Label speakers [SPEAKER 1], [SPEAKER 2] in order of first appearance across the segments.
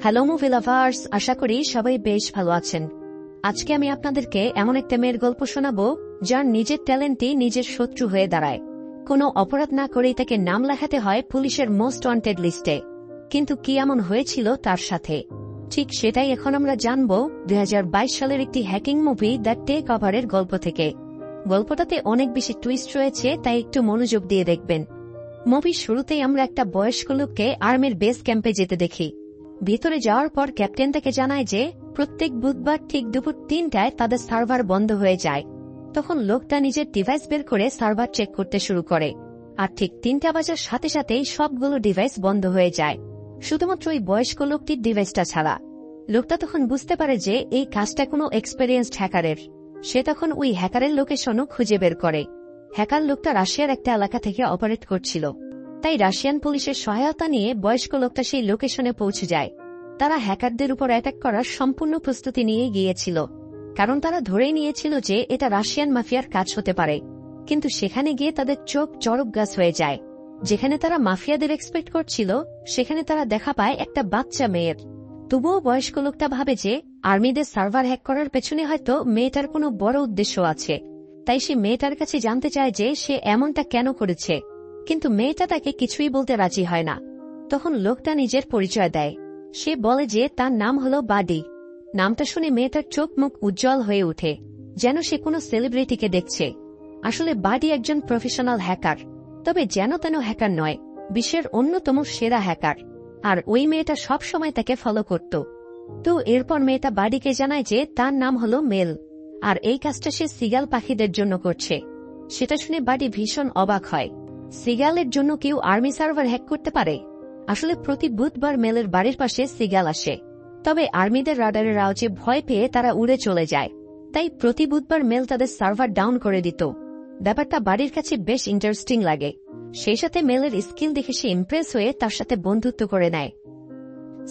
[SPEAKER 1] Hello movie lovers, আশা করি সবাই বেশ ভালো আছেন। আজকে আমি আপনাদেরকে এমন একটা মেয়ের গল্প শোনাবো যার নিজের ট্যালেন্টই নিজের শত্রু হয়ে দাঁড়ায়। কোনো অপরাধ না করেই তাকে নাম লেখাতে হয় পুলিশের মোস্ট ওয়ান্টেড লিস্টে। কিন্তু কি এমন হয়েছিল তার সাথে, ঠিক সেটাই এখন আমরা জানব 2022 সালের একটি হ্যাকিং মুভি দ্য টেক ওভারের গল্প থেকে। গল্পটাতে অনেক বেশি টুইস্ট রয়েছে, তাই একটু মনোযোগ দিয়ে দেখবেন। মুভির শুরুতেই আমরা একটা বয়স্ক লোককে আর্মির বেস ক্যাম্পে যেতে দেখি। ভিতরে যাওয়ার পর ক্যাপ্টেন তাকে জানায় যে প্রত্যেক বুধবার ঠিক দুপুর 3টায় তাদের সার্ভার বন্ধ হয়ে যায়। তখন লোকটা নিজের ডিভাইস বের করে সার্ভার চেক করতে শুরু করে, আর ঠিক 3টা বাজার সাথে সাথেই সবগুলো ডিভাইস বন্ধ হয়ে যায়, শুধুমাত্র ওই বয়স্ক লোকটির ডিভাইসটা ছাড়া। লোকটা তখন বুঝতে পারে যে এই কাজটা কোনো এক্সপেরিয়েন্সড হ্যাকারের। সে তখন ওই হ্যাকারের লোকেশনও খুঁজে বের করে। হ্যাকার লোকটা রাশিয়ার একটা এলাকা থেকে অপারেট করছিল, তাই রাশিয়ান পুলিশের সহায়তা নিয়ে বয়স্ক লোকটা সেই লোকেশনে পৌঁছে যায়। তারা হ্যাকারদের উপর অ্যাটাক করার সম্পূর্ণ প্রস্তুতি নিয়ে গিয়েছিল, কারণ তারা ধরেই নিয়েছিল যে এটা রাশিয়ান মাফিয়ার কাজ হতে পারে। কিন্তু সেখানে গিয়ে তাদের চোখ চড়ক গাছ হয়ে যায়। যেখানে তারা মাফিয়াদের এক্সপেক্ট করছিল, সেখানে তারা দেখা পায় একটা বাচ্চা মেয়ের। তবুও বয়স্ক লোকটা ভাবে যে আর্মিদের সার্ভার হ্যাক করার পেছনে হয়তো মেয়েটার কোনো বড় উদ্দেশ্য আছে, তাই সে মেয়েটার কাছে জানতে চায় যে সে এমনটা কেন করেছে। কিন্তু মেয়েটা তাকে কিছুই বলতে রাজি হয় না। তখন লোকটা নিজের পরিচয় দেয়। সে বলে যে তার নাম হলো বাডি। নামটা শুনে মেয়েটার চোখ মুখ উজ্জ্বল হয়ে ওঠে, যেন সে কোনো সেলিব্রিটিকে দেখছে। আসলে বাডি একজন প্রফেশনাল হ্যাকার, তবে যেন তেন হ্যাকার নয়, বিশ্বের অন্যতম সেরা হ্যাকার। আর ওই মেয়েটা সব সময় তাকে ফলো করত। তো এরপর মেয়েটা বাডিকে জানায় যে তার নাম হলো মেল, আর এই কাজটা সে সিগাল পাখিদের জন্য করছে। সেটা শুনে বাডি ভীষণ অবাক হয়। সিগালের জন্য কেউ আর্মি সার্ভার হ্যাক করতে পারে? আসলে প্রতি বুধবার মেলের বাড়ির পাশে সিগাল আসে, তবে আর্মিদের রাডারের আওয়াজে ভয় পেয়ে তারা উড়ে চলে যায়। তাই প্রতি বুধবার মেল তাদের সার্ভার ডাউন করে দিত। ব্যাপারটা বাড়ির কাছে বেশ ইন্টারেস্টিং লাগে। সেই সাথে মেলের স্কিল দেখে সে ইমপ্রেস হয়ে তার সাথে বন্ধুত্ব করে নেয়।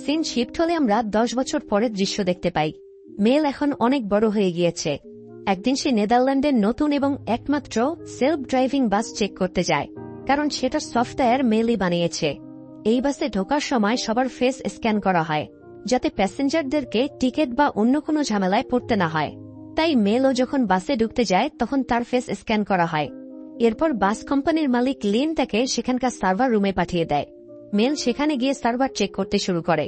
[SPEAKER 1] সিন শিফট হলে আমরা 10 বছর পরের দৃশ্য দেখতে পাই। মেল এখন অনেক বড় হয়ে গিয়েছে। একদিন সে নেদারল্যান্ডের নতুন এবং একমাত্র সেলফ ড্রাইভিং বাস চেক করতে যায়, কারণ সেটার সফটওয়্যার মেলই বানিয়েছে। এই বাসে ঢোকার সময় সবার ফেস স্ক্যান করা হয়, যাতে প্যাসেঞ্জারদেরকে টিকিট বা অন্য কোনো ঝামেলায় পড়তে না হয়। তাই মেলও যখন বাসে ঢুকতে যায় তখন তার ফেস স্ক্যান করা হয়। এরপর বাস কোম্পানির মালিক লিন তাকে সেখানকার সার্ভার রুমে পাঠিয়ে দেয়। মেল সেখানে গিয়ে সার্ভার চেক করতে শুরু করে।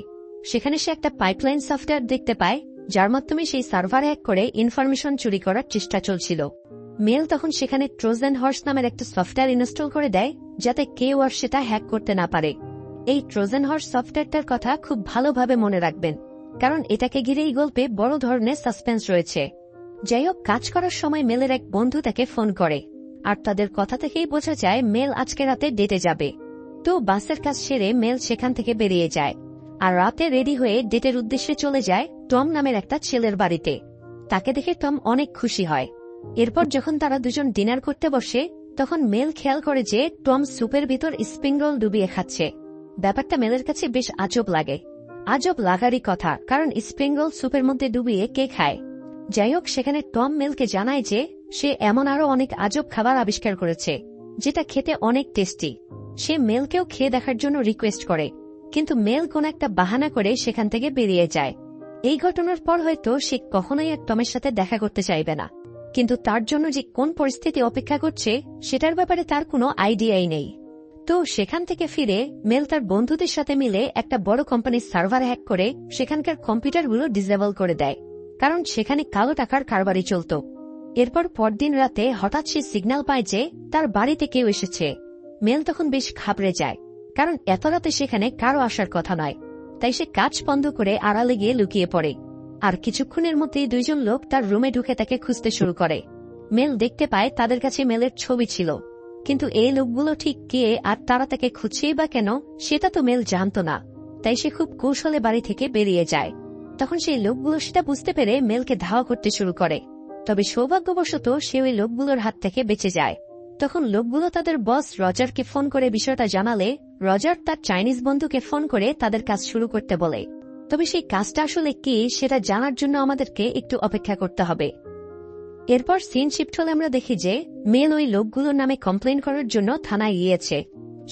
[SPEAKER 1] সেখানে সে একটা পাইপলাইন সফটওয়্যার দেখতে পায়, যার মাধ্যমে সেই সার্ভার হ্যাক করে ইনফরমেশন চুরি করার চেষ্টা চলছিল। মেল তখন সেখানে ট্রোজান হর্স নামের একটা সফটওয়্যার ইনস্টল করে দেয়, যাতে কেউ আর সেটা হ্যাক করতে না পারে। এই ট্রোজান হর্স সফটওয়্যারটার কথা খুব ভালোভাবে মনে রাখবেন, কারণ এটাকে ঘিরে এই গল্পে বড় ধরনের সাসপেন্স রয়েছে। যাই হোক, কাজ করার সময় মেলের এক বন্ধু তাকে ফোন করে, আর তাদের কথা থেকেই বোঝা যায় মেল আজকে রাতে ডেটে যাবে। তো বাসের কাজ সেরে মেল সেখান থেকে বেরিয়ে যায়, আর রাতে রেডি হয়ে ডেটের উদ্দেশ্যে চলে যায় টম নামের একটা ছেলের বাড়িতে। তাকে দেখে টম অনেক খুশি হয়। এরপর যখন তারা দুজন ডিনার করতে বসে, তখন মেল খেয়াল করে যে টম স্যুপের ভিতর স্প্রিং রোল ডুবিয়ে খাচ্ছে। ব্যাপারটা মেলের কাছে বেশ আজব লাগে। আজব লাগারই কথা, কারণ স্প্রিং রোল স্যুপের মধ্যে ডুবিয়ে কে খায়? যাই হোক, সেখানে টম মেলকে জানায় যে সে এমন আরো অনেক আজব খাবার আবিষ্কার করেছে, যেটা খেতে অনেক টেস্টি। সে মেলকেও খেয়ে দেখার জন্য রিকোয়েস্ট করে, কিন্তু মেল কোন একটা বাহানা করে সেখান থেকে বেরিয়ে যায়। এই ঘটনার পর হয়তো সে কখনোই আর টমের সাথে দেখা করতে চাইবে না, কিন্তু তার জন্য যে কোন পরিস্থিতি অপেক্ষা করছে সেটার ব্যাপারে তার কোনো আইডিয়াই নেই। তো সেখান থেকে ফিরে মেল তার বন্ধুদের সাথে মিলে একটা বড় কোম্পানির সার্ভার হ্যাক করে সেখানকার কম্পিউটারগুলো ডিসেবল করে দেয়, কারণ সেখানে কালো টাকার কারবারি চলত। এরপর পরদিন রাতে হঠাৎ সে সিগন্যাল পায় যে তার বাড়িতে কেউ এসেছে। মেল তখন বেশ ঘাবড়ে যায়, কারণ এত রাতে সেখানে কারো আসার কথা নয়। তাই সে কাজ বন্ধ করে আড়ালে গিয়ে লুকিয়ে পড়ে, আর কিছুক্ষণের মধ্যেই দুইজন লোক তার রুমে ঢুকে তাকে খুঁজতে শুরু করে। মেল দেখতে পায় তাদের কাছে মেলের ছবি ছিল, কিন্তু এই লোকগুলো ঠিক কে আর তারা তাকে খুঁজছেই বা কেন সেটা তো মেল জানত না। তাই সে খুব কৌশলে বাড়ি থেকে বেরিয়ে যায়। তখন সেই লোকগুলো সেটা বুঝতে পেরে মেলকে ধাওয়া করতে শুরু করে, তবে সৌভাগ্যবশত সে ওই লোকগুলোর হাত থেকে বেঁচে যায়। তখন লোকগুলো তাদের বস রজারকে ফোন করে বিষয়টা জানালে রজার তার চাইনিজ বন্ধুকে ফোন করে তাদের কাজ শুরু করতে বলে। তবে সেই কাজটা আসলে কি সেটা জানার জন্য আমাদেরকে একটু অপেক্ষা করতে হবে। এরপর সিন শিফট হলে আমরা দেখি যে মেল ওই লোকগুলোর নামে কমপ্লেন করার জন্য থানায় গিয়েছে।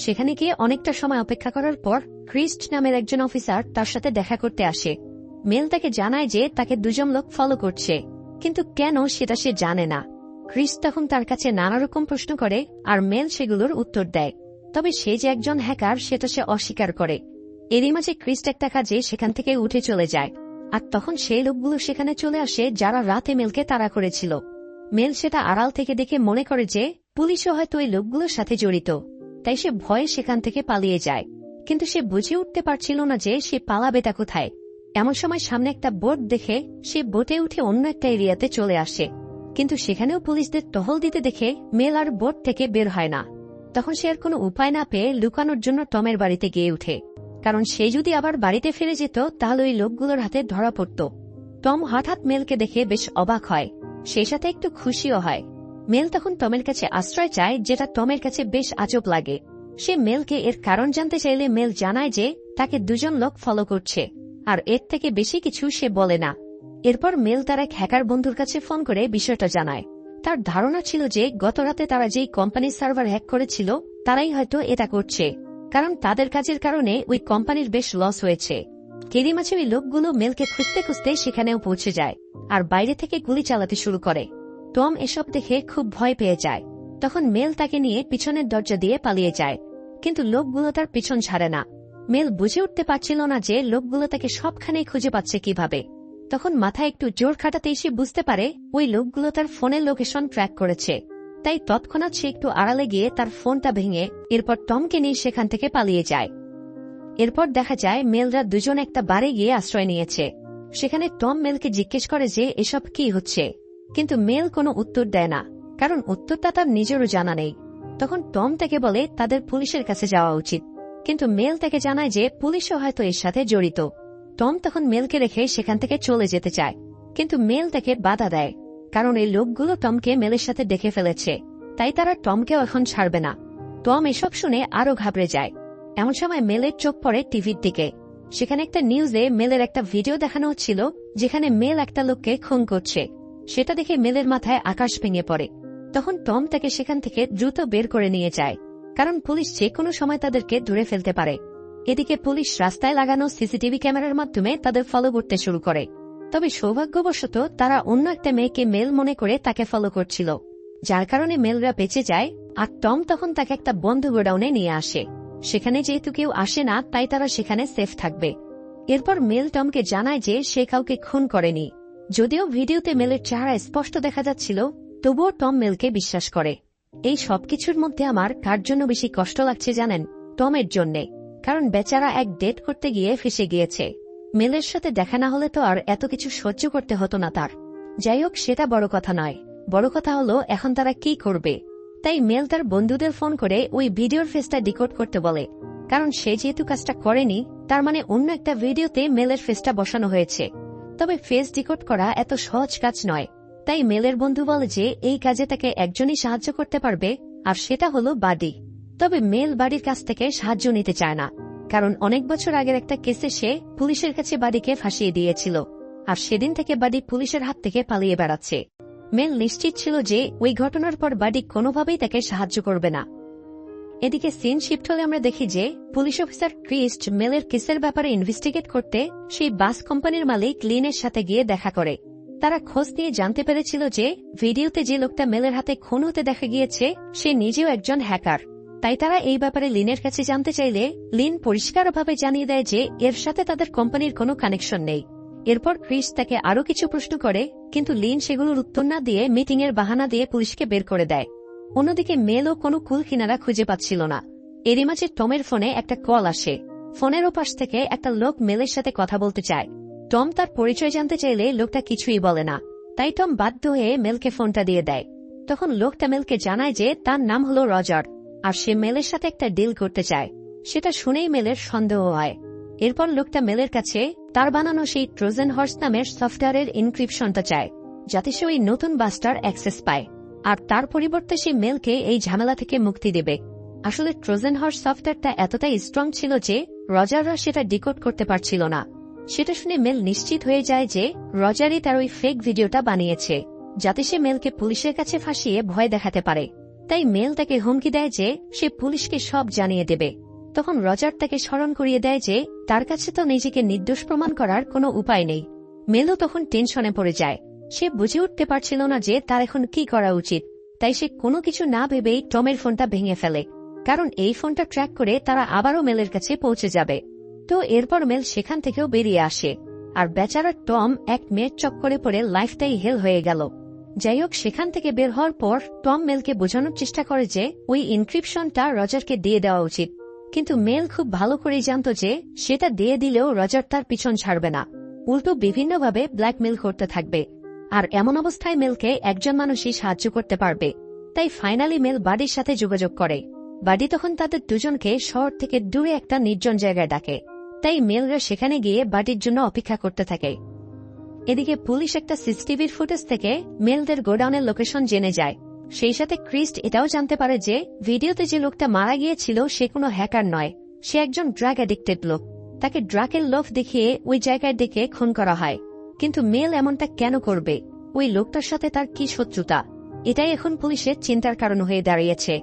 [SPEAKER 1] সেখানে গিয়ে অনেকটা সময় অপেক্ষা করার পর ক্রিস্ট নামের একজন অফিসার তার সাথে দেখা করতে আসে। মেল তাকে জানায় যে তাকে দুজন লোক ফলো করছে, কিন্তু কেন সেটা সে জানে না। ক্রিস্ট তখন তার কাছে নানা রকম প্রশ্ন করে আর মেল সেগুলোর উত্তর দেয়, তবে সে যে একজন হ্যাকার সেটা সে অস্বীকার করে। এরই মাঝে ক্রিস্ট একটা কাজে সেখান থেকে উঠে চলে যায়, আর তখন সেই লোকগুলো সেখানে চলে আসে যারা রাতে মেলকে তাড়া করেছিল। মেল সেটা আড়াল থেকে দেখে মনে করে যে পুলিশও হয়তো ওই লোকগুলোর সাথে জড়িত, তাই সে ভয়ে সেখান থেকে পালিয়ে যায়। কিন্তু সে বুঝে উঠতে পারছিল না যে সে পালাবেটা কোথায়। এমন সময় সামনে একটা বোট দেখে সে বোটে উঠে অন্য একটা এরিয়াতে চলে আসে, কিন্তু সেখানেও পুলিশদের টহল দিতে দেখে মেল আর বোট থেকে বের হয় না। তখন সে আর কোনো উপায় না পেয়ে লুকানোর জন্য টমের বাড়িতে গিয়ে উঠে, কারণ সে যদি আবার বাড়িতে ফিরে যেত তাহলে ওই লোকগুলোর হাতে ধরা পড়ত। টম হঠাৎ মেলকে দেখে বেশ অবাক হয়, সেই সাথে একটু খুশিও হয়। মেল তখন টমের কাছে আশ্রয় চায়, যেটা টমের কাছে বেশ আজব লাগে। সে মেলকে এর কারণ জানতে চাইলে মেল জানায় যে তাকে দুজন লোক ফলো করছে, আর এর থেকে বেশি কিছু সে বলে না। এরপর মেল তার এক হ্যাকার বন্ধুর কাছে ফোন করে বিষয়টা জানায়। তার ধারণা ছিল যে গতরাতে তারা যেই কোম্পানির সার্ভার হ্যাক করেছিল তারাই হয়তো এটা করছে, কারণ তাদের কাজের কারণে ওই কোম্পানির বেশ লস হয়েছে। এরই মাঝে ওই লোকগুলো মেলকে খুঁজতে খুঁজতে সেখানেও পৌঁছে যায় আর বাইরে থেকে গুলি চালাতে শুরু করে। টম এসব দেখে খুব ভয় পেয়ে যায়। তখন মেল তাকে নিয়ে পিছনের দরজা দিয়ে পালিয়ে যায়, কিন্তু লোকগুলো তার পিছন ছাড়ে না। মেল বুঝে উঠতে পারছিল না যে লোকগুলো তাকে সবখানেই খুঁজে পাচ্ছে কিভাবে। তখন মাথায় একটু জোর খাটাতেই সে বুঝতে পারে ওই লোকগুলো তার ফোনের লোকেশন ট্র্যাক করেছে, তাই তৎক্ষণাৎ সে একটু আড়ালে গিয়ে তার ফোনটা ভেঙে এরপর টমকে নিয়ে সেখান থেকে পালিয়ে যায়। এরপর দেখা যায় মেলরা দুজন একটা বারে গিয়ে আশ্রয় নিয়েছে। সেখানে টম মেলকে জিজ্ঞেস করে যে এসব কি হচ্ছে, কিন্তু মেল কোনো উত্তর দেয় না, কারণ উত্তরটা তার নিজেরও জানা নেই। তখন টম তাকে বলে তাদের পুলিশের কাছে যাওয়া উচিত, কিন্তু মেল তাকে জানায় যে পুলিশও হয়তো এর সাথে জড়িত। টম তখন মেলকে রেখে সেখান থেকে চলে যেতে চায়, কিন্তু মেল তাকে বাধা দেয়, কারণ এই লোকগুলো টমকে মেলের সাথে দেখে ফেলেছে, তাই তারা টমকেও এখন ছাড়বে না। টম এসব শুনে আরও ঘাবড়ে যায়। এমন সময় মেলের চোখ পড়ে টিভির দিকে। সেখানে একটা নিউজে মেলের একটা ভিডিও দেখানো হচ্ছিল যেখানে মেল একটা লোককে খুন করছে। সেটা দেখে মেলের মাথায় আকাশ ভেঙে পড়ে। তখন টম তাকে সেখান থেকে দ্রুত বের করে নিয়ে যায়, কারণ পুলিশ যে কোনো সময় তাদেরকে ধরে ফেলতে পারে। এদিকে পুলিশ রাস্তায় লাগানো সিসিটিভি ক্যামেরার মাধ্যমে তাদের ফলো করতে শুরু করে। তবে সৌভাগ্যবশত তারা অন্য একটা মেয়েকে মেল মনে করে তাকে ফলো করছিল, যার কারণে মেলরা বেঁচে যায়। আর টম তখন তাকে একটা বন্ধ গোডাউনে নিয়ে আসে। সেখানে যেহেতু কেউ আসে না তাই তারা সেখানে সেফ থাকবে। এরপর মেল টমকে জানায় যে সে কাউকে খুন করেনি। যদিও ভিডিওতে মেলের চেহারা স্পষ্ট দেখা যাচ্ছিল, তবুও টম মেলকে বিশ্বাস করে। এই সবকিছুর মধ্যে আমার কার জন্য বেশি কষ্ট লাগছে জানেন? টমের জন্যে, কারণ বেচারা এক ডেট করতে গিয়ে ফেসে গিয়েছে। মেলের সাথে দেখা না হলে তো আর এত কিছু সহ্য করতে হতো না তার। যাই হোক, সেটা বড় কথা নয়, বড় কথা হলো এখন তারা কি করবে। তাই মেল তার বন্ধুদের ফোন করে ওই ভিডিওর ফেসটা ডিকোড করতে বলে, কারণ সে যেহেতু কাজটা করেনি তার মানে অন্য একটা ভিডিওতে মেলের ফেসটা বসানো হয়েছে। তবে ফেস ডিকোড করা এত সহজ কাজ নয়, তাই মেলের বন্ধু বলে যে এই কাজে তাকে একজনই সাহায্য করতে পারবে, আর সেটা হলো বাডি। তবে মেল বাড়ির কাছ থেকে সাহায্য নিতে চায় না, কারণ অনেক বছর আগের একটা কেসে সে পুলিশের কাছে বাড়িকে ফাঁসিয়ে দিয়েছিল, আর সেদিন থেকে বাড়ি পুলিশের হাত থেকে পালিয়ে বেড়াচ্ছে। মেল নিশ্চিত ছিল যে ওই ঘটনার পর বাড়ি কোনোভাবেই তাকে সাহায্য করবে না। এদিকে সিন শিফট হলে আমরা দেখি যে পুলিশ অফিসার ক্রিস্ট মেলের কেসের ব্যাপারে ইনভেস্টিগেট করতে সেই বাস কোম্পানির মালিক লিনের সাথে গিয়ে দেখা করে। তারা খোঁজ নিয়ে জানতে পেরেছিল যে ভিডিওতে যে লোকটা মেলের হাতে খুন হতে দেখা গিয়েছে সে নিজেও একজন হ্যাকার। তাই তারা এই ব্যাপারে লিনের কাছে জানতে চাইলে লিন পরিষ্কারভাবে জানিয়ে দেয় যে এর সাথে তাদের কোম্পানির কোনো কানেকশন নেই। এরপর ক্রিস তাকে আরও কিছু প্রশ্ন করে, কিন্তু লিন সেগুলোর উত্তর না দিয়ে মিটিংয়ের বাহানা দিয়ে পুলিশকে বের করে দেয়। অন্যদিকে মেলও কোনো কুল কিনারা খুঁজে পাচ্ছিল না। এরই মাঝে টমের ফোনে একটা কল আসে। ফোনের ওপাশ থেকে একটা লোক মেলের সাথে কথা বলতে চায়। টম তার পরিচয় জানতে চাইলে লোকটা কিছুই বলে না, তাই টম বাধ্য হয়ে মেলকে ফোনটা দিয়ে দেয়। তখন লোকটা মেলকে জানায় যে তার নাম হলো রজার, আর সে মেলের সাথে একটা ডিল করতে চায়। সেটা শুনেই মেলের সন্দেহ হয়। এরপর লোকটা মেলের কাছে তার বানানো সেই ট্রোজান হর্স নামের সফটওয়্যারের ইনক্রিপশনটা চায়, যাতে সে ওই নতুন বাসটার অ্যাক্সেস পায়, আর তার পরিবর্তে সে মেলকে এই ঝামেলা থেকে মুক্তি দেবে। আসলে ট্রোজান হর্স সফটওয়্যারটা এতটাই স্ট্রং ছিল যে রজাররা সেটা ডিকোড করতে পারছিল না। সেটা শুনে মেল নিশ্চিত হয়ে যায় যে রজারই তার ওই ফেক ভিডিওটা বানিয়েছে, যাতে সে মেলকে পুলিশের কাছে ফাঁসিয়ে ভয় দেখাতে পারে। তাই মেল তাকে হুমকি দেয় যে সে পুলিশকে সব জানিয়ে দেবে। তখন রজার তাকে স্মরণ করিয়ে দেয় যে তার কাছে তো নিজেকে নির্দোষ প্রমাণ করার কোনো উপায় নেই। মেলও তখন টেনশনে পড়ে যায়। সে বুঝে উঠতে পারছিল না যে তার এখন কি করা উচিত। তাই সে কোনো কিছু না ভেবেই টমের ফোনটা ভেঙে ফেলে, কারণ এই ফোনটা ট্র্যাক করে তারা আবারও মেলের কাছে পৌঁছে যাবে। তো এরপর মেল সেখান থেকেও বেরিয়ে আসে, আর বেচারা টম এক মেয়ের চক্করে পড়ে লাইফটাই হেল হয়ে গেল। যাই হোক, সেখান থেকে বের হওয়ার পর টম মেলকে বোঝানোর চেষ্টা করে যে ওই ইনক্রিপশনটা রজারকে দিয়ে দেওয়া উচিত, কিন্তু মেল খুব ভালো করেই জানত যে সেটা দিয়ে দিলেও রজার তার পিছন ছাড়বে না, উল্টো বিভিন্নভাবে ব্ল্যাকমেল করতে থাকবে। আর এমন অবস্থায় মেলকে একজন মানুষই সাহায্য করতে পারবে। তাই ফাইনালি মেল বাডির সাথে যোগাযোগ করে। বাডি তখন তাদের দুজনকে শহর থেকে দূরে একটা নির্জন জায়গায় ডাকে। তাই মেলরা সেখানে গিয়ে বাডির জন্য অপেক্ষা করতে থাকে। এদিকে পুলিশ একটা সিসিটিভির ফুটেজ থেকে মেলদের গোডাউনের লোকেশন জেনে যায়। সেই সাথে ক্রিস্ট এটাও জানতে পারে যে ভিডিওতে যে লোকটা মারা গিয়েছিল সে কোনো হ্যাকার নয়, সে একজন ড্রাগ অ্যাডিক্টেড লোক। তাকে ড্রাগের লোভ দেখিয়ে ওই জায়গায় ডেকে খুন করা হয়। কিন্তু মেল এমনটা কেন করবে? ওই লোকটার সাথে তার কি শত্রুতা? এটাই এখন পুলিশের চিন্তার কারণ হয়ে দাঁড়িয়েছে।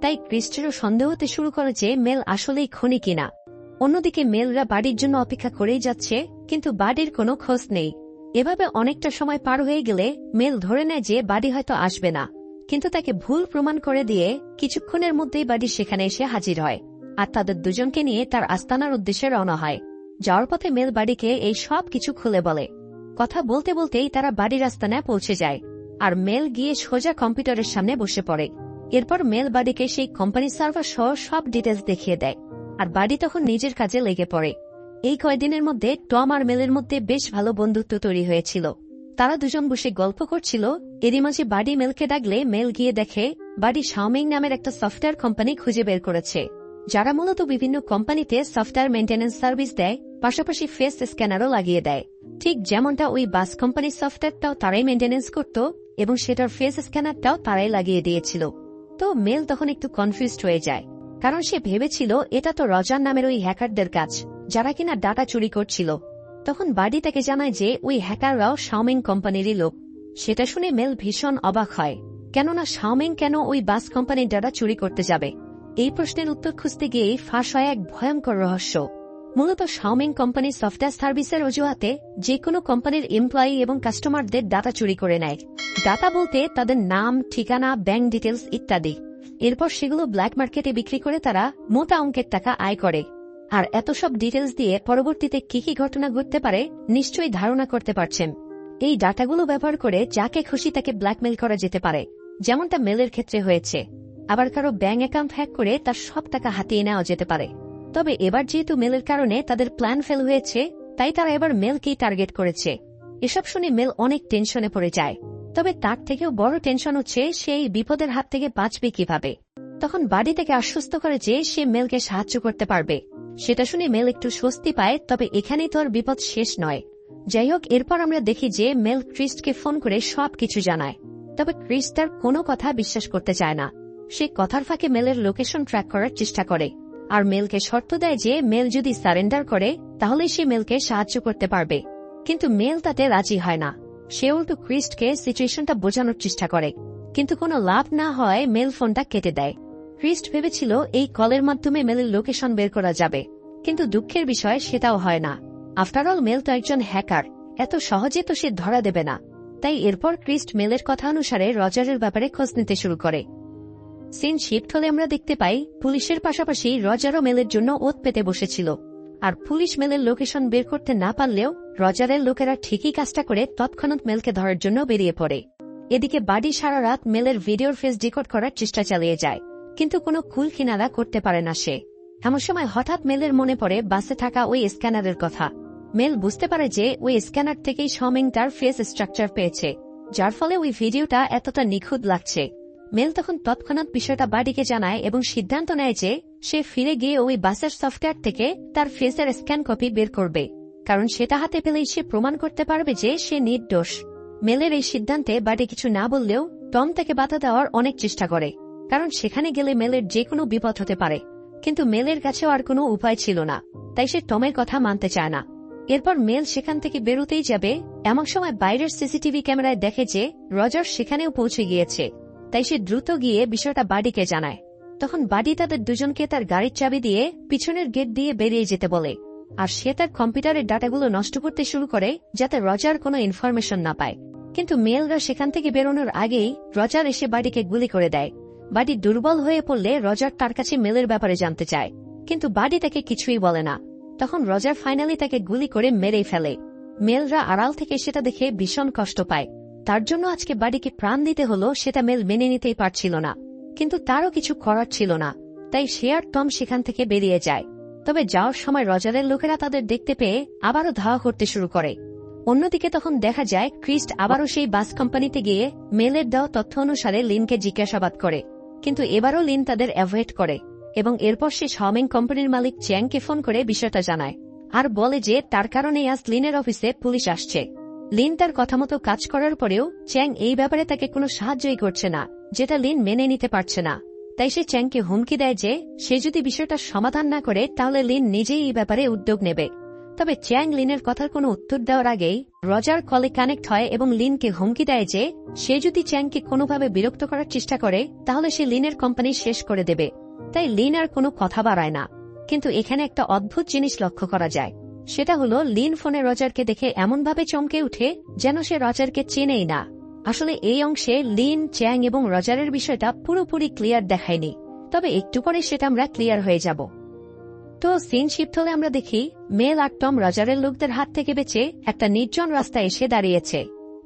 [SPEAKER 1] তাই ক্রিস্টেরও সন্দেহ হতে শুরু করে যে মেল আসলেই খুনি কিনা। অন্যদিকে মেলরা বাড়ির জন্য অপেক্ষা করেই যাচ্ছে, কিন্তু বাড়ির কোনো খোঁজ নেই। এভাবে অনেকটা সময় পার হয়ে গেলে মেল ধরে নেয় যে বাড়ি হয়তো আসবে না, কিন্তু তাকে ভুল প্রমাণ করে দিয়ে কিছুক্ষণের মধ্যেই বাড়ি সেখানে এসে হাজির হয়, আর তাদের দুজনকে নিয়ে তার আস্তানার উদ্দেশ্যে রওনা হয়। যাওয়ার পথে মেল বাড়িকে এই সব কিছু খুলে বলে। কথা বলতে বলতেই তারা বাড়ির আস্তানায় পৌঁছে যায়, আর মেল গিয়ে সোজা কম্পিউটারের সামনে বসে পড়ে। এরপর মেল বাড়িকে সেই কোম্পানি সার্ভার সহ সব ডিটেলস দেখিয়ে দেয়, আর বাড়ি তখন নিজের কাজে লেগে পড়ে। এই কয়েকদিনের মধ্যে টম আর মেলের মধ্যে বেশ ভালো বন্ধুত্ব তৈরি হয়েছিল। তারা দুজন বসে গল্প করছিল। এরই মাঝে বাড়ি মেলকে ডাকলে মেল গিয়ে দেখে বাড়ি শাওমিং নামের একটা সফটওয়্যার কোম্পানি খুঁজে বের করেছে, যারা মূলত বিভিন্ন কোম্পানিতে সফটওয়্যার মেইনটেন্যান্স সার্ভিস দেয়, পাশাপাশি ফেস স্ক্যানারও লাগিয়ে দেয়। ঠিক যেমনটা ওই বাস কোম্পানির সফটওয়্যারটাও তারাই মেইনটেন্যান্স করত, এবং সেটার ফেস স্ক্যানারটাও তারাই লাগিয়ে দিয়েছিল। তো মেল তখন একটু কনফিউজড হয়ে যায়, কারণ সে ভেবেছিল এটা তো রজার নামের ওই হ্যাকারদের কাজ, যারা কিনা ডাটা চুরি করছিল। তখন বাড়ি তাকে জানায় যে ওই হ্যাকাররাও শাওমিং কোম্পানিরই লোক। সেটা শুনে মেল ভীষণ অবাক হয়, কেননা শাওমিং কেন ওই বাস কোম্পানির ডাটা চুরি করতে যাবে? এই প্রশ্নের উত্তর খুঁজতে গিয়েই ফাঁস হয় এক ভয়ঙ্কর রহস্য। মূলত শাওমিং কোম্পানির সফটওয়্যার সার্ভিসের অজুহাতে যে কোনো কোম্পানির এমপ্লয়ি এবং কাস্টমারদের ডাটা চুরি করে নেয়। ডাটা বলতে তাদের নাম, ঠিকানা, ব্যাংক ডিটেলস ইত্যাদি। এরপর সেগুলো ব্ল্যাক মার্কেটে বিক্রি করে তারা মোটা অঙ্কের টাকা আয় করে। আর এত সব ডিটেলস দিয়ে পরবর্তীতে কি কি ঘটনা ঘটতে পারে নিশ্চয়ই ধারণা করতে পারছেন। এই ডাটাগুলো ব্যবহার করে যাকে খুশি তাকে ব্ল্যাকমেইল করা যেতে পারে, যেমনটা মেলের ক্ষেত্রে হয়েছে। আবার কারো ব্যাংক অ্যাকাউন্ট হ্যাক করে তার সব টাকা হাতিয়ে নেওয়া যেতে পারে। তবে এবার যেহেতু মেলের কারণে তাদের প্ল্যান ফেল হয়েছে, তাই তারা এবার মেলকেই টার্গেট করেছে। এসব শুনে মেল অনেক টেনশনে পড়ে যায়। তবে তার থেকেও বড় টেনশন হচ্ছে সেই বিপদের হাত থেকে বাঁচবে কিভাবে। তখন বাড়ি থেকে আশ্বস্ত করে যে সে মেলকে সাহায্য করতে পারবে। সেটা শুনে মেল একটু স্বস্তি পায়, তবে এখানেই তো আর বিপদ শেষ নয়। যাই হোক, এরপর আমরা দেখি যে মেল ক্রিস্টকে ফোন করে সবকিছু জানায়। তবে ক্রিস্ট তার কোনো কথা বিশ্বাস করতে চায় না। সে কথার ফাঁকে মেলের লোকেশন ট্র্যাক করার চেষ্টা করে, আর মেলকে শর্ত দেয় যে মেল যদি সারেন্ডার করে তাহলে সে মেলকে সাহায্য করতে পারবে। কিন্তু মেল তাতে রাজি হয় না। সে উল্টো ক্রিস্টকে সিচুয়েশনটা বোঝানোর চেষ্টা করে, কিন্তু কোনো লাভ না হয় মেল ফোনটা কেটে দেয়। ক্রিস্ট ভেবেছিল এই কলের মাধ্যমে মেলের লোকেশন বের করা যাবে, কিন্তু দুঃখের বিষয় সেটাও হয় না। আফটারঅল মেল তো একজন হ্যাকার, এত সহজে তো সে ধরা দেবে না। তাই এরপর ক্রিস্ট মেলের কথা অনুসারে রজারের ব্যাপারে খোঁজ নিতে শুরু করে। সিন শিফট হলে আমরা দেখতে পাই পুলিশের পাশাপাশি রজারও মেলের জন্য ওত পেতে বসেছিল। আর পুলিশ মেলের লোকেশন বের করতে না পারলেও রজারের লোকেরা ঠিকই কাজটা করে তৎক্ষণাৎ মেলকে ধরার জন্য বেরিয়ে পড়ে। এদিকে বাড়ি সারা রাত মেলের ভিডিওর ফেস ডিকোড করার চেষ্টা চালিয়ে যায়, কিন্তু কোনো কুল কিনারা করতে পারে না সে। এমন সময় হঠাৎ মেলের মনে পড়ে বাসে থাকা ওই স্ক্যানারের কথা। মেল বুঝতে পারে যে ওই স্ক্যানার থেকেই শাওমিং তার ফেস স্ট্রাকচার পেয়েছে, যার ফলে ওই ভিডিওটা এতটা নিখুঁত লাগছে। মেল তখন তৎক্ষণাৎ বিষয়টা বাড়িকে জানায় এবং সিদ্ধান্ত নেয় যে সে ফিরে গিয়ে ওই বাসের সফটওয়্যার থেকে তার ফেসের স্ক্যান কপি বের করবে, কারণ সেটা হাতে পেলেই সে প্রমাণ করতে পারবে যে সে নির্দোষ। মেলের এই সিদ্ধান্তে বাড়ি কিছু না বললেও টম তাকে বাধা দেওয়ার অনেক চেষ্টা করে, কারণ সেখানে গেলে মেলের যে কোনো বিপদ হতে পারে। কিন্তু মেলের কাছেও আর কোনো উপায় ছিল না, তাই সে টমের কথা মানতে চায় না। এরপর মেল সেখান থেকে বেরোতেই যাবে, এমন সময় বাইরের সিসিটিভি ক্যামেরায় দেখে যে রজার সেখানেও পৌঁছে গিয়েছে। তাই সে দ্রুত গিয়ে বিষয়টা বাড়িকে জানায়। তখন বাডি তাদের দুজনকে তার গাড়ির চাবি দিয়ে পিছনের গেট দিয়ে বেরিয়ে যেতে বলে, আর সে তার কম্পিউটারের ডাটাগুলো নষ্ট করতে শুরু করে যাতে রজার কোনো ইনফরমেশন না পায়। কিন্তু মেলরা সেখান থেকে বেরোনোর আগেই রজার এসে বাডিকে গুলি করে দেয়। বাডি দুর্বল হয়ে পড়লে রজার তার কাছে মেলের ব্যাপারে জানতে চায়, কিন্তু বাডি তাকে কিছুই বলে না। তখন রজার ফাইনালি তাকে গুলি করে মেরেই ফেলে। মেলরা আড়াল থেকে সেটা দেখে ভীষণ কষ্ট পায়। তার জন্য আজকে বাডিকে প্রাণ দিতে হলো সেটা মেল মেনে নিতেই পারছিল না, কিন্তু তারও কিছু করার ছিল না। তাই সে আর টম সেখান থেকে বেরিয়ে যায়। তবে যাওয়ার সময় রজারের লোকেরা তাদের দেখতে পেয়ে আবারও ধাওয়া করতে শুরু করে। অন্যদিকে তখন দেখা যায় ক্রিস্ট আবারও সেই বাস কোম্পানিতে গিয়ে মেলের দেওয়া তথ্য অনুসারে লিনকে জিজ্ঞাসাবাদ করে, কিন্তু এবারও লিন তাদের অ্যাভয়েড করে এবং এরপর সে শাওমিং কোম্পানির মালিক চ্যাংকে ফোন করে বিষয়টা জানায় আর বলে যে তার কারণে আজ লিনের অফিসে পুলিশ আসছে। লিন তার কথা মতো কাজ করার পরেও চ্যাং এই ব্যাপারে তাকে কোনো সাহায্যই করছে না, যেটা লিন মেনে নিতে পারছে না। তাই সে চ্যাংকে হুমকি দেয় যে সে যদি বিষয়টা সমাধান না করে তাহলে লিন নিজেই এই ব্যাপারে উদ্যোগ নেবে। তবে চ্যাং লিনের কথার কোনো উত্তর দেওয়ার আগেই রজার কলে কানেক্ট হয় এবং লিনকে হুমকি দেয় যে সে যদি চ্যাংকে কোনোভাবে বিরক্ত করার চেষ্টা করে তাহলে সে লিনের কোম্পানি শেষ করে দেবে। তাই লিন আর কোনো কথা বাড়ায় না। কিন্তু এখানে একটা অদ্ভুত জিনিস লক্ষ্য করা যায়, সেটা হলো লিন ফোনে রজারকে দেখে এমনভাবে চমকে উঠে যেন সে রজারকে চেনেই না। আসলে এই অংশে লিন, চ্যাং এবং রজারের বিষয়টা পুরোপুরি ক্লিয়ার দেখায়নি, তবে একটু পরে সেটা আমরা ক্লিয়ার হয়ে যাব। তো সিন শিফট হলে আমরা দেখি মেল আর টম রজারের লোকদের হাত থেকে বেঁচে একটা নির্জন রাস্তায় এসে দাঁড়িয়েছে।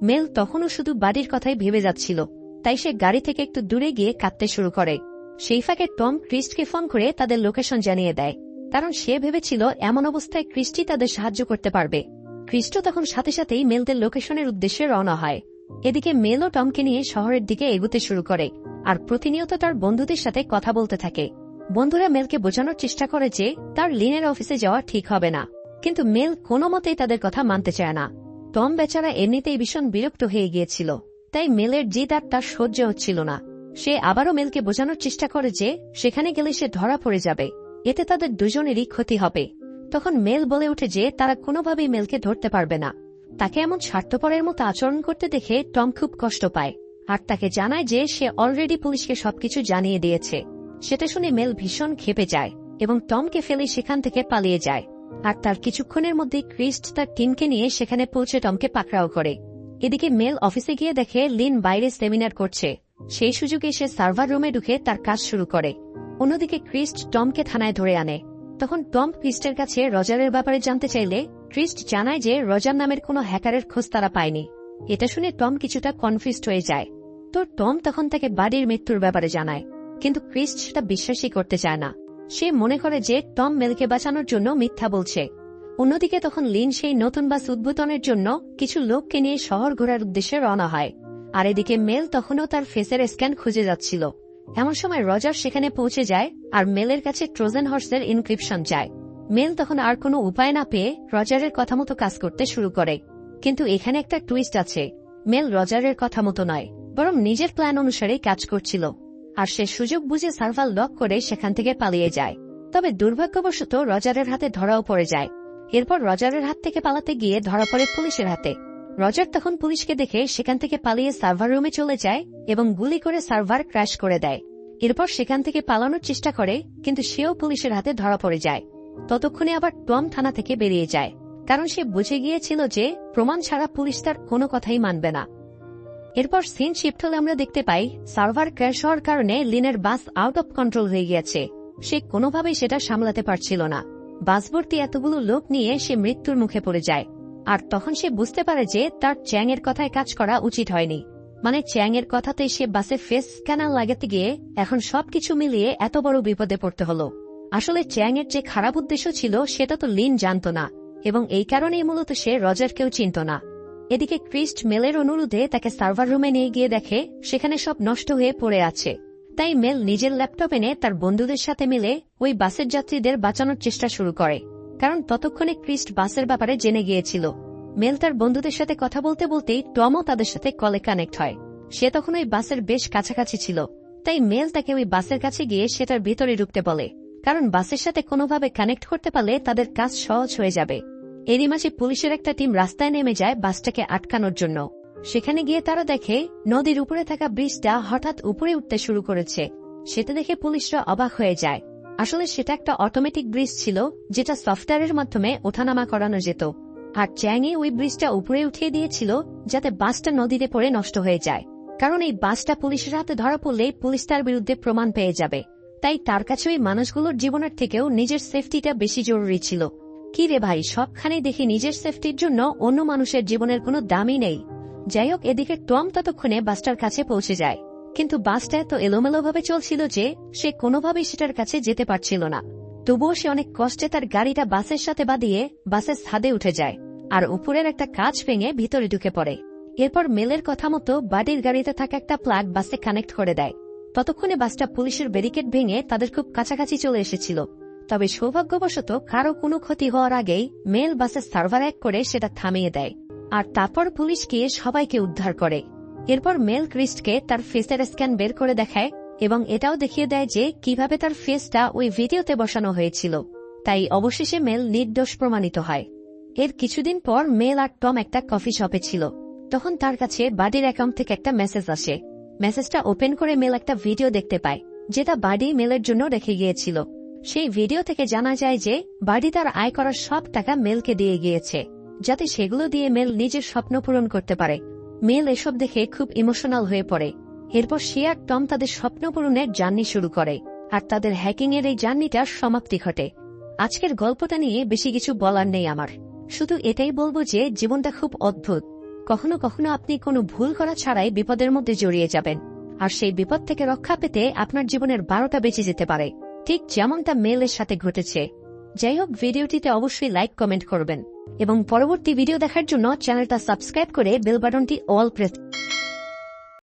[SPEAKER 1] মেল তখনও শুধু বাড়ির কথাই ভেবে যাচ্ছিল, তাই সে গাড়ি থেকে একটু দূরে গিয়ে কাঁদতে শুরু করে। সেই ফাঁকে টম ক্রিস্টকে ফোন করে তাদের লোকেশন জানিয়ে দেয়, কারণ সে ভেবেছিল এমন অবস্থায় ক্রিস্টই তাদের সাহায্য করতে পারবে। ক্রিস্টও তখন সাথে সাথেই মেলদের লোকেশনের উদ্দেশ্যে রওনা হয়। এদিকে মেলও টমকে নিয়ে শহরের দিকে এগুতে শুরু করে আর প্রতিনিয়ত তার বন্ধুদের সাথে কথা বলতে থাকে। বন্ধুরা মেলকে বোঝানোর চেষ্টা করে যে তার লিনের অফিসে যাওয়া ঠিক হবে না, কিন্তু মেল কোনো মতেই তাদের কথা মানতে চায় না। টম বেচারা এমনিতেই ভীষণ বিরক্ত হয়ে গিয়েছিল, তাই মেলের জিদ আর তার সহ্য হচ্ছিল না। সে আবারও মেলকে বোঝানোর চেষ্টা করে যে সেখানে গেলে সে ধরা পড়ে যাবে, এতে তাদের দুজনেরই ক্ষতি হবে। তখন মেল বলে ওঠে যে তারা কোনোভাবেই মেলকে ধরতে পারবে না। তাকে এমন স্বার্থপরের মতো আচরণ করতে দেখে টম খুব কষ্ট পায় আর তাকে জানায় যে সে অলরেডি পুলিশকে সবকিছু জানিয়ে দিয়েছে। সেটা শুনে মেল ভীষণ ক্ষেপে যায় এবং টমকে ফেলে সেখান থেকে পালিয়ে যায়। আর তার কিছুক্ষণের মধ্যেই ক্রিস্ট তার টিমকে নিয়ে সেখানে পৌঁছে টমকে পাকড়াও করে। এদিকে মেল অফিসে গিয়ে দেখে লিন বাইরে সেমিনার করছে। সেই সুযোগে সে সার্ভার রুমে ঢুকে তার কাজ শুরু করে। অন্যদিকে ক্রিস্ট টমকে থানায় ধরে আনে। তখন টম ক্রিস্টের কাছে রজারের ব্যাপারে জানতে চাইলে ক্রিস্ট জানায় যে রজার নামের কোনো হ্যাকারের খোঁজ তারা পায়নি। এটা শুনে টম কিছুটা কনফিউজড হয়ে যায়। তো টম তখন তাকে বাড়ির মৃত্যুর ব্যাপারে জানায়, কিন্তু ক্রিস্ট সেটা বিশ্বাসই করতে চায় না। সে মনে করে যে টম মেলকে বাঁচানোর জন্য মিথ্যা বলছে। অন্যদিকে তখন লিন সেই নতুন বাস উদ্বোধনের জন্য কিছু লোককে নিয়ে শহর ঘোরার উদ্দেশ্যে রওনা হয়। আর এদিকে মেল তখনও তার ফেসের স্ক্যান খুঁজে যাচ্ছিল। এমন সময় রজার সেখানে পৌঁছে যায় আর মেলের কাছে ট্রোজান হর্সের ইনক্রিপশন চায়। মেল তখন আর কোনো উপায় না পেয়ে রজারের কথা মতো কাজ করতে শুরু করে। কিন্তু এখানে একটা টুইস্ট আছে, মেল রজারের কথা মতো নয়, বরং নিজের প্ল্যান অনুসারে কাজ করছিল। আর সে সুযোগ বুঝে সার্ভার লক করে সেখান থেকে পালিয়ে যায়। তবে দুর্ভাগ্যবশত রজারের হাতে ধরাও পড়ে যায়। এরপর রজারের হাত থেকে পালাতে গিয়ে ধরা পড়ে পুলিশের হাতে। রজার তখন পুলিশকে দেখে সেখান থেকে পালিয়ে সার্ভার রুমে চলে যায় এবং গুলি করে সার্ভার ক্র্যাশ করে দেয়। এরপর সেখান থেকে পালানোর চেষ্টা করে, কিন্তু সেও পুলিশের হাতে ধরা পড়ে যায়। ততক্ষণে আবার টম থানা থেকে বেরিয়ে যায়, কারণ সে বুঝে গিয়েছিল যে প্রমাণ ছাড়া পুলিশ তার কোনো কথাই মানবে না। এরপর সিন শিফট হলে আমরা দেখতে পাই সার্ভার ক্র্যাশ হওয়ার কারণে লিনের বাস আউট অফ কন্ট্রোল হয়ে গিয়েছে। সে কোনোভাবেই সেটা সামলাতে পারছিল না। বাসভর্তি এতগুলো লোক নিয়ে সে মৃত্যুর মুখে পড়ে যায়। আর তখন সে বুঝতে পারে যে তার চ্যাং এর কথায় কাজ করা উচিত হয়নি। মানে চ্যাং এর কথাতে সে বাসে ফেস স্ক্যানার লাগাতে গিয়ে এখন সবকিছু মিলিয়ে এত বড় বিপদে পড়তে হলো। আসলে চ্যাং এর যে খারাপ উদ্দেশ্য ছিল সেটা তো লিন জানত না, এবং এই কারণেই মূলত সে রজারকেও চিনত না। এদিকে ক্রিস্ট মেলের অনুরোধে তাকে সার্ভার রুমে নিয়ে গিয়ে দেখে সেখানে সব নষ্ট হয়ে পড়ে আছে। তাই মেল নিজের ল্যাপটপ এনে তার বন্ধুদের সাথে মিলে ওই বাসের যাত্রীদের বাঁচানোর চেষ্টা শুরু করে, কারণ ততক্ষণে ক্রিস্ট বাসের ব্যাপারে জেনে গিয়েছিল। মেল তার বন্ধুদের সাথে কথা বলতে বলতেই টমও তাদের সাথে কলে কানেক্ট হয়। সে তখন ওই বাসের বেশ কাছাকাছি ছিল, তাই মেল তাকে ওই বাসের কাছে গিয়ে সেটার ভিতরে ঢুকতে বলে, কারণ বাসের সাথে কোনোভাবে কানেক্ট করতে পারলে তাদের কাজ সহজ হয়ে যাবে। এরই মাঝে পুলিশের একটা টিম রাস্তায় নেমে যায় বাসটাকে আটকানোর জন্য। সেখানে গিয়ে তারা দেখে নদীর উপরে থাকা ব্রিজটা হঠাৎ উপরে উঠতে শুরু করেছে। সেটা দেখে পুলিশরা অবাক হয়ে যায়। আসলে সেটা একটা অটোমেটিক ব্রিজ ছিল, যেটা সফটওয়্যারের মাধ্যমে ওঠানামা করানো যেত। আর চ্যাংই ওই ব্রিজটা উপরে উঠিয়ে দিয়েছিল যাতে বাসটা নদীতে পড়ে নষ্ট হয়ে যায়, কারণ এই বাসটা পুলিশের হাতে ধরা পড়লে পুলিশ তার বিরুদ্ধে প্রমাণ পেয়ে যাবে। তাই তার কাছে ওই মানুষগুলোর জীবনের থেকেও নিজের সেফটিটা বেশি জরুরি ছিল। কি রে ভাই, সবখানে দেখি নিজের সেফটির জন্য অন্য মানুষের জীবনের কোনো দামই নেই। যাই হোক, এদিকে টম ততক্ষণে বাসটার কাছে পৌঁছে যায়, কিন্তু বাসটা এত এলোমেলোভাবে চলছিল যে সে কোনোভাবেই সেটার কাছে যেতে পারছিল না। তবুও সে অনেক কষ্টে তার গাড়িটা বাসের সাথে বাঁধিয়ে বাসের ছাদে উঠে যায়, আর উপরের একটা কাঁচ ভেঙে ভিতরে ঢুকে পড়ে। এরপর মেলের কথা মতো বাড়ির গাড়িতে থাকা একটা প্লাগ বাসে কানেক্ট করে দেয়। ততক্ষণে বাসটা পুলিশের ব্যারিকেড ভেঙে তাদের খুব কাছাকাছি চলে এসেছিল। তবে সৌভাগ্যবশত কারো কোনো ক্ষতি হওয়ার আগেই মেল বাসের সার্ভার হ্যাক করে সেটা থামিয়ে দেয়, আর তারপর পুলিশ গিয়ে সবাইকে উদ্ধার করে। এরপর মেল ক্রিস্টকে তার ফেসের স্ক্যান বের করে দেখায় এবং এটাও দেখিয়ে দেয় যে কিভাবে তার ফেসটা ওই ভিডিওতে বসানো হয়েছিল। তাই অবশেষে মেল নির্দোষ প্রমাণিত হয়। এর কিছুদিন পর মেল আর টম একটা কফি শপে ছিল। তখন তার কাছে বাডির অ্যাকাউন্ট থেকে একটা মেসেজ আসে। মেসেজটা ওপেন করে মেল একটা ভিডিও দেখতে পায়, যেটা বাডি মেলের জন্য রেখে গিয়েছিল। সেই ভিডিও থেকে জানা যায় যে বাডি তার আয় করার সব টাকা মেলকে দিয়ে গিয়েছে, যাতে সেগুলো দিয়ে মেল নিজের স্বপ্ন পূরণ করতে পারে। মেল এসব দেখে খুব ইমোশনাল হয়ে পড়ে। এরপর সে আর টম তাদের স্বপ্ন পূরণের জার্নি শুরু করে, আর তাদের হ্যাকিং এর এই জার্নিটার সমাপ্তি ঘটে। আজকের গল্পটা নিয়ে বেশি কিছু বলার নেই আমার, শুধু এটাই বলবো যে জীবনটা খুব অদ্ভুত। কখনো কখনো আপনি কোনো ভুল করা ছাড়াই বিপদের মধ্যে জড়িয়ে যাবেন, আর সেই বিপদ থেকে রক্ষা পেতে আপনার জীবনের 12টা বেঁচে যেতে পারে, ঠিক যেমনটা মেলের সাথে ঘটেছে। যাই হোক, ভিডিওটিতে অবশ্যই লাইক কমেন্ট করবেন এবং পরবর্তী ভিডিও দেখার জন্য চ্যানেলটা সাবস্ক্রাইব করে বেল বাটনটি অল প্রেস